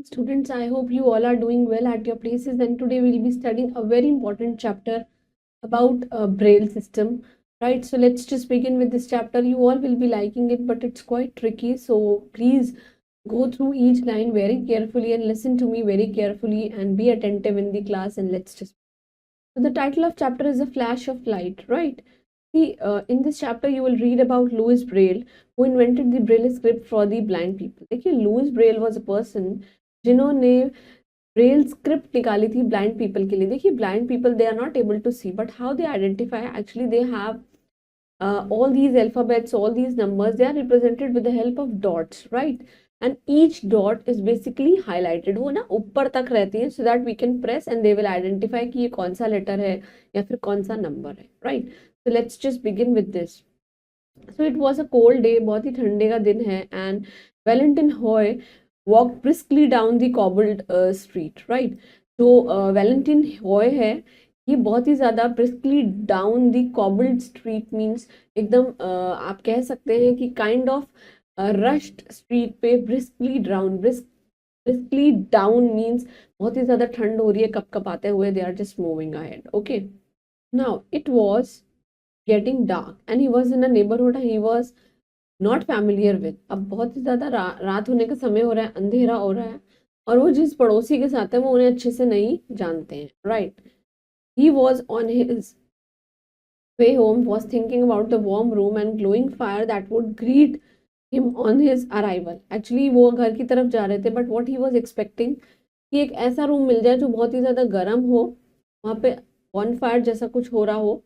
Students, I hope you all are doing well at your places, and today we'll be studying a very important chapter about Braille system. Right, so let's just begin with this chapter. You all will be liking it, but it's quite tricky. So please go through each line very carefully and listen to me very carefully and be attentive in the class. And let's just. So the title of chapter is A Flash of Light. Right. See, in this chapter you will read about Louis Braille, who invented the Braille script for the blind people. देखिए, Louis Braille was a person जिन्होंने Braille script निकाली थी blind people के लिए. देखिए, blind people they are not able to see, but how they identify, actually they have all these alphabets, all these numbers, they are represented with the help of dots, right? And each dot is basically highlighted. वो ना ऊपर तक रहती है, so that we can press and they will identify कि ये कौन सा लेटर है या फिर कौन सा नंबर है, right? So let's just begin with this. So it was a cold day, बहुत ही ठंडे का दिन है, and Valentin Hoy walked briskly down the cobbled street, right? जो Valentin Hoy है, ये बहुत ही ज़्यादा briskly down the cobbled street means एकदम आप कह सकते हैं कि kind of rushed street पे briskly down means बहुत ही ज़्यादा ठंड हो रही है, कपकपाते हुए, they are just moving ahead. Okay, now it was getting dark and he was in a neighborhood he was not familiar with. अब बहुत ही ज़्यादा रात होने का समय हो रहा है, अंधेरा हो रहा है, और वो जिस पड़ोसी के साथ है वो उन्हें अच्छे से नहीं जानते हैं, right? He was on his way home, was thinking about the warm room and glowing fire that would greet him on his arrival. Actually वो घर की तरफ जा रहे थे, but what he was expecting कि एक ऐसा रूम मिल जाए जो बहुत ही ज़्यादा गर्म हो, वहाँ पे ऑन फायर जैसा कुछ हो रहा हो,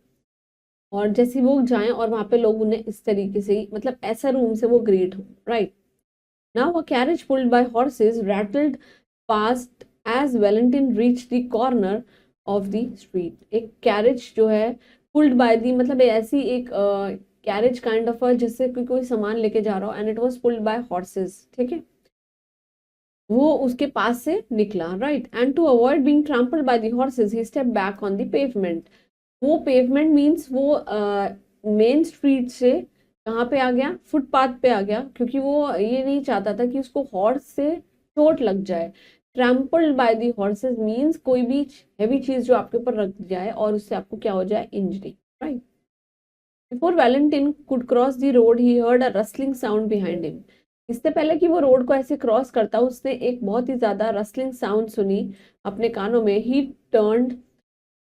और जैसे वो जाएं और वहाँ पे लोग उन्हें इस तरीके से ही, मतलब ऐसा रूम से वो ग्रेट हो, right? Now a carriage pulled by horses rattled past as Valentin reach the corner of the street. एक कैरेज जो है पुल्ड बाय दी, मतलब ऐसी एक कैरेज काइंड ऑफ जिससे कोई सामान लेके जा रहा हो, and it was pulled by horses. ठीक है, वो उसके पास से निकला, right? And to avoid being trampled by the horses he step back on the pavement. वो पेवमेंट मीन्स वो मेन स्ट्रीट से कहाँ पे आ गया, फुटपाथ पे आ गया, क्योंकि वो ये नहीं चाहता था कि उसको हॉर्स से चोट लग जाए. Trampled by the horses means कोई भी हैवी चीज जो आपके ऊपर रख जाए और उससे आपको क्या हो जाए, injury, right? Before Valentin could cross the road he heard a rustling sound behind him. इससे पहले कि वो रोड को ऐसे क्रॉस करता, उसने एक बहुत ही ज्यादा रस्लिंग साउंड सुनी अपने कानों में. ही turned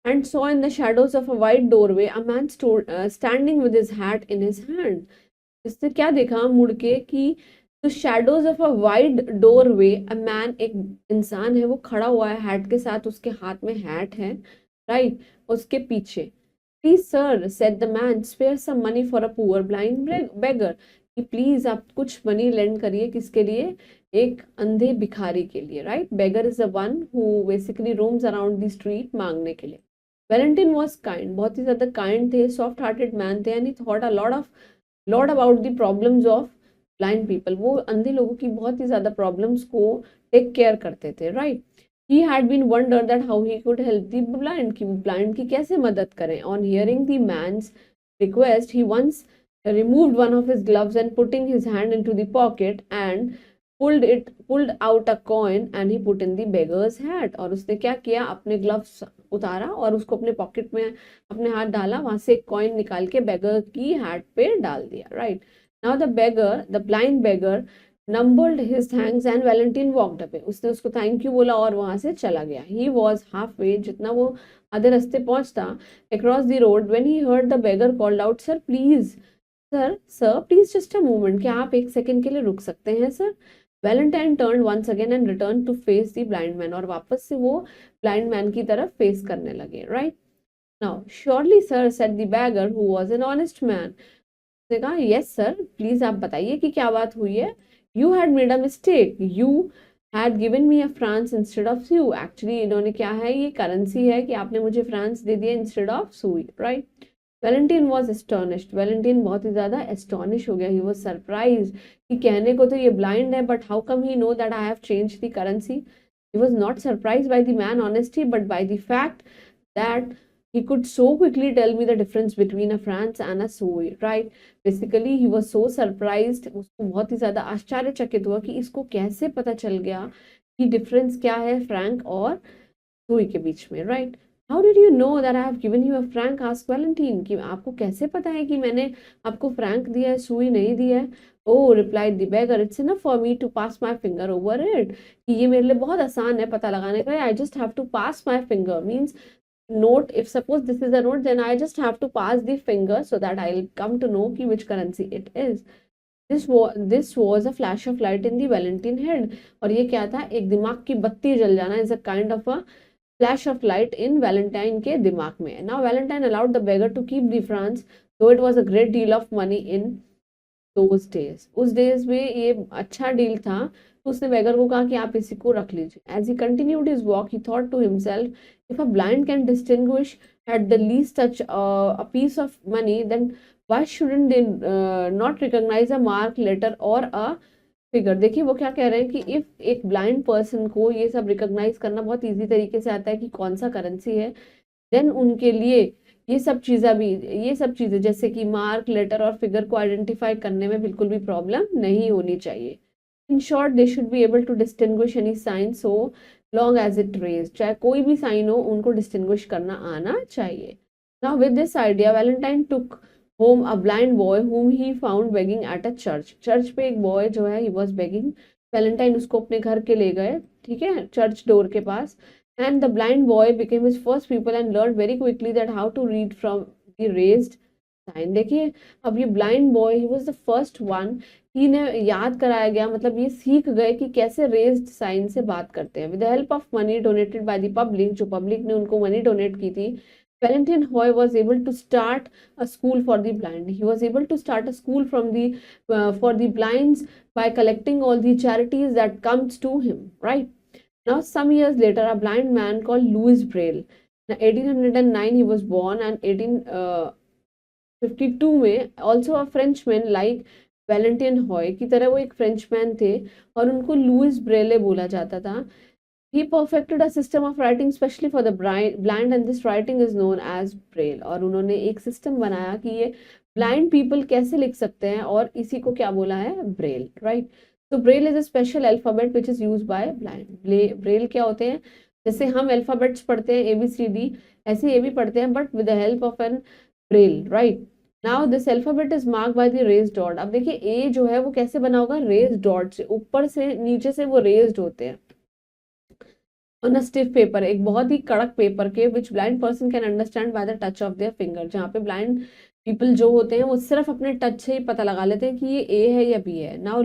and saw in the shadows of a wide doorway a man standing with his hat in his hand. इससे क्या देखा मुड़ के कि तो shadows of a wide doorway, a man, एक इंसान है, वो खड़ा हुआ है हैट के साथ, उसके हाथ में हैट है, राइट? उसके पीछे. Please sir, said the man, spare some money for a poor blind beggar. कि प्लीज आप कुछ मनी लेंड करिए, किसके लिए? एक अंधे भिखारी के लिए, right? Beggar is the one who basically roams around the street मांगने के लिए. वेलेंटिन वॉज काइंड, बहुत ही ज्यादा काइंड थे, सॉफ्ट हार्टेड मैन थे, and he thought a lot about the problems of blind people. वो अंधे लोगों की बहुत ही ज्यादा प्रॉब्लम्स को टेक केयर करते थे, right? He had been wonder that how he could help the blind, की ब्लाइंड की कैसे मदद करें. On hearing the man's request he once removed one of his gloves and putting his hand into the pocket and pulled out a coin and he put in the beggar's hat. और उसने क्या किया, अपने gloves उतारा और उसको अपने pocket में अपने हाथ डाला, वहां से एक कॉइन निकाल के बेगर की हैट पे डाल दिया, right? Now the blind beggar numbered his thanks and Valentin walked away. उसने उसको थैंक यू बोला और वहां से चला गया. ही वॉज हाफ वे, जितना वो आधे रास्ते पहुंचता, across the road, when he heard the beggar called out, sir please, sir please just a moment, क्या आप एक सेकेंड के लिए रुक सकते हैं sir? Valentine turn once again and return to face the blind man. और वापस से वो ब्लाइंड मैन की तरफ फेस करने लगे, right? Now surely sir, said the bagger who was an honest man. उसने कहा, यस सर, प्लीज आप बताइए कि क्या बात हुई है. You had made a mistake, you had given me a franc instead of sou. Actually इन्होंने क्या है, ये करेंसी है कि आपने मुझे फ्रांस दे दिया इंस्टेड ऑफ सुई, right? Valentine was astonished. Valentine बहुत ही ज़्यादा astonish हो गया. He was surprised कि कहने को तो ये blind है, but how come he know that I have changed the currency? He was not surprised by the man honesty, but by the fact that he could so quickly tell me the difference between a France and a sou, right? Basically he was so surprised. उसको बहुत ही ज़्यादा आश्चर्यचकित हुआ कि इसको कैसे पता चल गया कि डिफरेंस क्या है फ्रैंक और सुई के बीच में, right? How did you know that I have given you a Frank, asked Valentine, कि आपको कैसे पता है कि मैंने आपको फ्रैंक दिया है, सुई नहीं दिया है? Oh, replied the beggar, it's enough for me to pass my finger over it, कि ये मेरे लिए बहुत आसान है पता लगाने का, I just have to pass my finger, means note, if suppose this is a note, then I just have to pass the finger so that I'll come to know ki which currency it is. This was a flash of light in the Valentine head. और ये क्या था? एक दिमाग की बत्ती जल जाना, is a kind of a flash of light in Valentine के दिमाग में. Now Valentine allowed the beggar to keep the francs, though it was a great deal of money in those days. उस डेज में ये अच्छा deal था, तो उसने बेगर को कहा कि आप इसी को रख लीजिए. As he continued his walk, he thought to himself, if a blind can distinguish at the least touch a piece of money, then why shouldn't they not recognize a mark, letter or a figure? देखिए वो क्या कह रहे हैं कि if एक blind person को ये सब रिकॉग्नाइज करना बहुत इजी तरीके से आता है कि कौन सा करेंसी है, देन उनके लिए ये सब चीजें जैसे कि मार्क, लेटर और फिगर को आइडेंटिफाई करने में बिल्कुल भी प्रॉब्लम नहीं होनी चाहिए. In short, they should be able to distinguish any sign so long as it raise, चाहे कोई भी साइन हो उनको डिस्टिंग्विश करना आना चाहिए. Now with this idea, Valentine took home a blind boy whom he found begging at a church. Church पे एक बॉय जो है, he was begging. वैलेंटाइन उसको अपने घर के ले गए, ठीक है, चर्च डोर के पास. And the blind boy became his first pupil and learned very quickly that how to read from the raised sign. देखिए अब ये blind boy, he was the first one, इन्हें याद कराया गया, मतलब ये सीख गए कि कैसे raised sign से बात करते हैं. With the help of money donated by the public, जो public ने उनको money donate की थी, Valentine Hoy was able to start a school for the blind. He was able to start a school from the for the blinds by collecting all the charities that comes to him, right? Now, some years later, a blind man called Louis Braille. Now, 1809 he was born, and 1852 में also a Frenchman like Valentine Hoy की तरह वो एक Frenchman थे और उनको Louis Braille बोला जाता था. He perfected a system of writing specially for the blind, and this writing is known as Braille. और उन्होंने एक सिस्टम बनाया कि ये ब्लाइंड पीपल कैसे लिख सकते हैं, और इसी को क्या बोला है? Braille, right? तो Braille is a special alphabet which is use by blind. Braille क्या होते हैं? जैसे हम अल्फाबेट्स पढ़ते हैं ABCD, ऐसे ये भी पढ़ते हैं, but with the help of an Braille, right? Now this alphabet is mark by the raised dot. अब देखिए ए जो है वो कैसे बना होगा? रेज्ड डॉट से, ऊपर से नीचे से वो रेज्ड होते हैं ऑन अ स्टिफ पेपर, एक बहुत ही कड़क पेपर के, which blind person can understand by the touch of their finger. जहाँ पे ब्लाइंड पीपल जो होते हैं वो सिर्फ अपने टच से ही पता लगा लेते हैं कि ये ए है या बी है. Now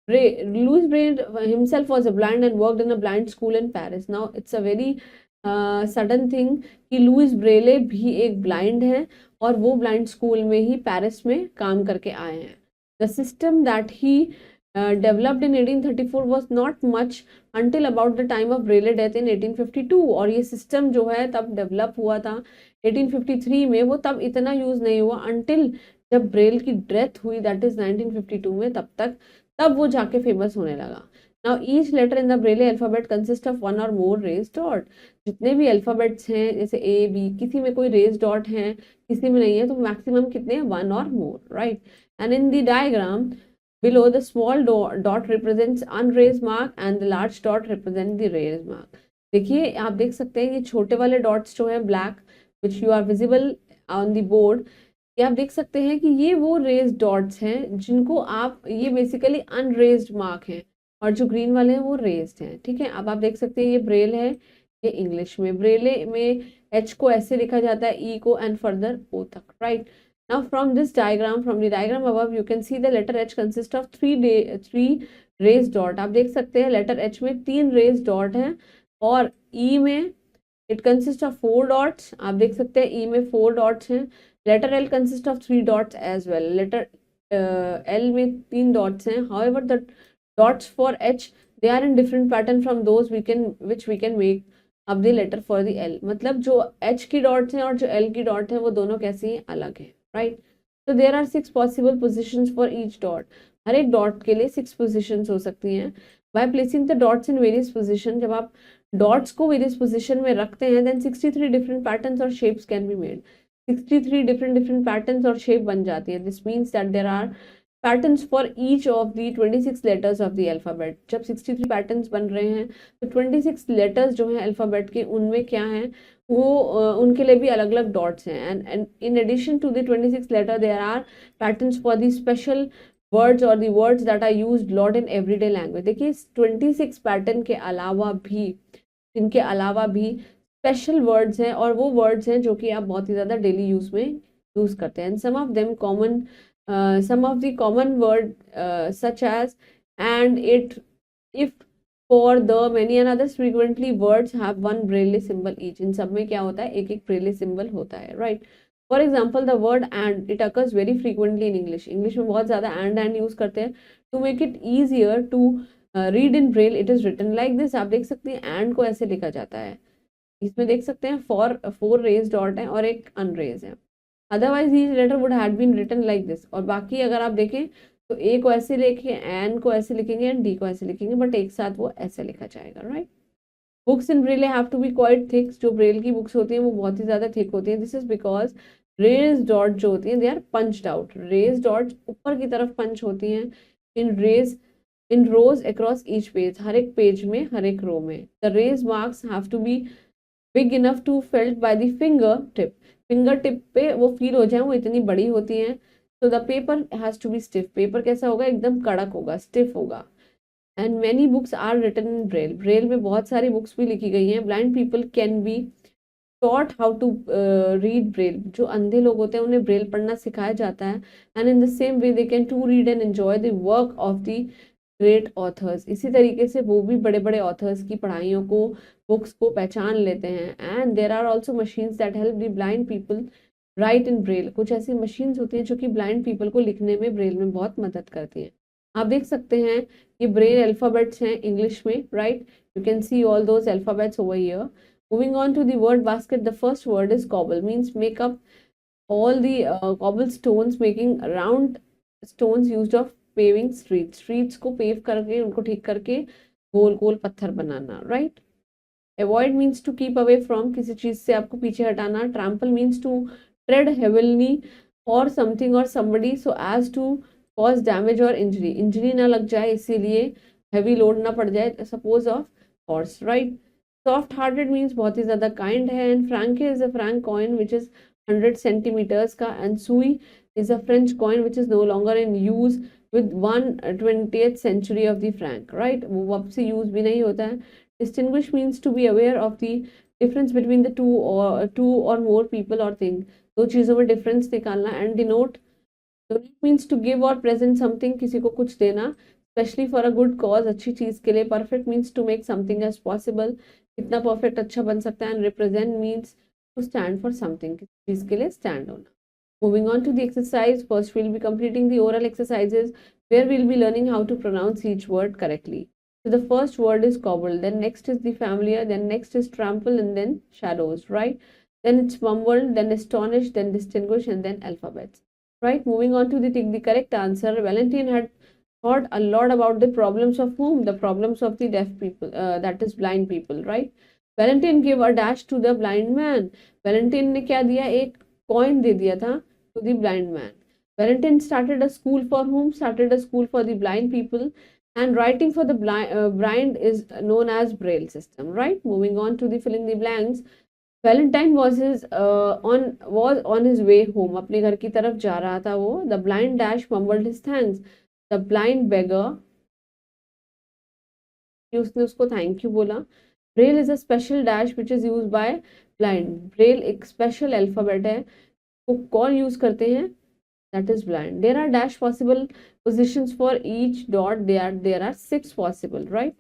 Louis Braille himself was a blind and worked in a blind school in Paris. Now it's a very sudden thing कि लुइस ब्रेले भी एक ब्लाइंड है और वो ब्लाइंड स्कूल में ही पेरिस में काम करके आए हैं. The system that he developed in 1834 was not much until about the time of Braille death in 1852. और ये सिस्टम जो है तब डेवलप हुआ था 1853 में, वो तब इतना यूज नहीं हुआ until जब ब्रेल की डेथ हुई, दैट इज 1952 में, तब वो जाके फेमस होने लगा. Now each letter in the Braille alphabet consist of one or more raise dot. जितने भी अल्फाबेट्स हैं जैसे A, B, किसी में कोई रेज डॉट है, किसी में नहीं है, तो मैक्सिमम कितने हैं? One or more, right? And in the diagram below, the small dot represents unraised mark and the large dot represent the raised mark. देखिए आप देख सकते हैं ये छोटे वाले डॉट्स जो है black, which you are visible on the board, ये आप देख सकते हैं कि ये वो रेज्ड डॉट्स हैं जिनको आप, ये बेसिकली अनरेज्ड मार्क हैं, और जो ग्रीन वाले हैं वो रेज्ड हैं, ठीक है? अब आप देख सकते हैं ये ब्रेल है, ये इंग्लिश में ब्रेले में H को ऐसे लिखा जाता है, E को एंड फर्दर O तक, right? Now from this diagram, from the diagram above, you can see the letter H consists of three raised dot. आप देख सकते हैं letter H में 3 raised dot हैं, और E में it consists of 4 dots. आप देख सकते हैं E में 4 dots हैं. Letter L consists of 3 dots as well. Letter L में 3 dots हैं. However, the dots for H, they are in different pattern from those which we can make of the letter for the L. मतलब जो H की dots हैं और जो L की dot है वो दोनों कैसी हैं? अलग है, right? So there are 6 possible positions for each dot. हर एक डॉट के लिए 6 positions हो सकती हैं. By placing the dots in various position, जब आप डॉट्स को वेरियस पोजिशन में रखते हैं, then 63 different patterns और shapes can be made. 63 different patterns और shape बन जाती है. This means that there are patterns for each of the 26 letters of the alphabet. जब 63 पैटर्न्स बन रहे हैं तो 26 लेटर्स जो हैं अल्फ़ाबेट के उनमें क्या हैं, वो उनके लिए भी अलग अलग डॉट्स हैं। And in addition to the 26 letter there are patterns for the special words or the words that are used lot in everyday language. देखिए 26 पैटर्न के अलावा भी, इनके अलावा भी स्पेशल वर्ड्स हैं, और वो वर्ड्स हैं जो कि आप बहुत ही ज़्यादा डेली यूज़ में यूज़ करते हैं। Some of them common, some of the common word such as and, it, if, for, the, many and others frequently words have one braille symbol each। इन सब में क्या होता है, एक एक braille symbol होता है, right? For example, the word and, it occurs very frequently in English। English में बहुत ज़्यादा and use करते हैं। To make it easier to read in braille, it is written like this। आप देख सकते हैं and को ऐसे लिखा जाता है। इसमें देख सकते हैं फोर रेज डॉट है और एक अनरेज है। Otherwise each letter would had been written like this. और बाकी अगर आप देखें तो ए को ऐसे लिखेंगे, एन को ऐसे लिखेंगे एंड डी को ऐसे लिखेंगे, बट एक साथ वो ऐसे लिखा जाएगा, right? Books in Braille have to be quite thick. जो ब्रेल की बुक्स होती हैं वो बहुत ही ज़्यादा थिक होती हैं। This is because raise dot जो होती हैं they are punched out. Raise dot ऊपर की तरफ पंच होती हैं in rows across each page, हर एक पेज में, हर एक रो में। The raise marks have to be big enough to felt by the finger tip. Finger tip पे वो फील हो जाए, वो इतनी बड़ी होती हैं। तो the paper has to be stiff. Paper कैसा होगा, एकदम कड़क होगा, स्टिफ होगा। And many books are written in Braille. Braille में बहुत सारी बुक्स भी लिखी गई हैं। Blind people can be taught how to read Braille. जो अंधे लोग होते हैं उन्हें ब्रेल पढ़ना सिखाया जाता है। And in the same way they can to read and enjoy the work of the great authors. इसी तरीके से वो भी बड़े बड़े ऑथर्स की पढ़ाइयों को, बुक्स को पहचान लेते हैं। And there are also machines that help the blind people write in Braille. कुछ ऐसी मशीन्स होती हैं जो कि ब्लाइंड पीपल को लिखने में ब्रेल में बहुत मदद करती हैं। आप देख सकते हैं ये ब्रेल अल्फाबेट्स हैं इंग्लिश में, right? You can see all those alphabets over here. Moving on to the word basket, the first word is cobble, means make up all the cobblestones, making round stones used of paving streets। streets को pave करके, उनको ठीक करके गोल गोल पत्थर बनाना, right? Avoid means to keep away from, किसी चीज से आपको पीछे हटाना। Trample means to tread heavily or something or somebody so as to cause damage or injury। Injury ना लग जाए इसीलिए, हैवी लोड ना पड़ जाए, suppose of horse, right? Soft hearted means बहुत ही ज्यादा काइंड है। And frank is a frank coin which is 100 centimetres का। And sou is a French coin which is no longer in use with 1/20th century of the franc, right? वो अब से use भी नहीं होता है। Distinguish means to be aware of the difference between the two or more people or thing। दो चीजों में डिफरेंस निकालना। And denote means to give or present something, किसी को कुछ देना, especially for a good cause, अच्छी चीज के लिए। perfect means to make something as possible, कितना परफेक्ट अच्छा बन सकता है। And represent means to stand for something, किसी चीज के लिए stand होना। Moving on to the exercise, first we'll be completing the oral exercises where we'll be learning how to pronounce each word correctly. So the first word is cobble, then next is the familiar, then next is trample, and then shadows, right? Then it's mumbled, then astonished, then distinguish, and then alphabets, right? Moving on to the correct answer. Valentine had thought a lot about the problems of whom? The problems of the deaf people, that is blind people, right? Valentine gave a dash to the blind man। Valentine ने क्या दिया, एक coin दे दिया था to the blind man। Valentine started a school for whom? Started a school for the blind people। And writing for the blind is known as braille system, right? Moving on to the fill in the blanks। Valentine was on his way home। अपने घर की तरफ जा रहा था वो। The blind dash mumbled his thanks। The blind beggar, उसने उसको थैंक यू बोला। Braille is a special dash which is used by blind। Braille एक स्पेशल अल्फाबेट है, वो कौन यूज करते हैं? That is blind। There are dash possible positions for each dot। There are 6 possible, right?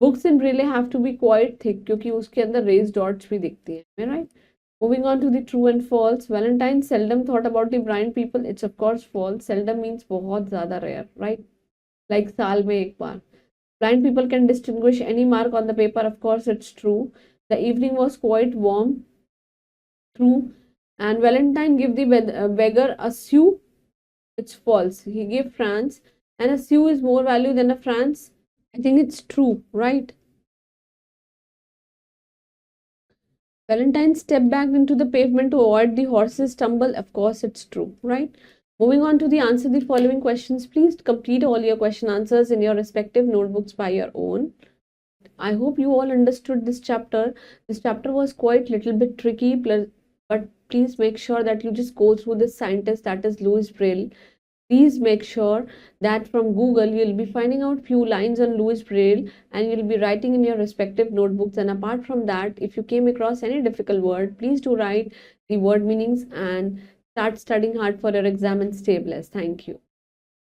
Books in Braille have to be quite thick क्योंकि उसके अंदर raised dots भी दिखती हैं, right? Moving on to the true and false। Valentine seldom thought about the blind people। It's of course false। Seldom means बहुत ज़्यादा rare, right? Like साल में एक बार। Blind people can distinguish any mark on the paper। Of course it's true। The evening was quite warm। True। And Valentine gave the beggar a sou। It's false। He gave France, and a sou is more value than a France। I think it's true, right? Valentine stepped back into the pavement to avoid the horse's tumble। Of course it's true, right? Moving on to the answer the following questions. Please complete all your question answers in your respective notebooks by your own. I hope you all understood this chapter. This chapter was quite little bit tricky, but please make sure that you just go through this scientist, that is Louis Braille. Please make sure that from Google you'll be finding out few lines on Louis Braille and you'll be writing in your respective notebooks. And apart from that, if you came across any difficult word, please do write the word meanings and start studying hard for your exam and stay blessed. Thank you.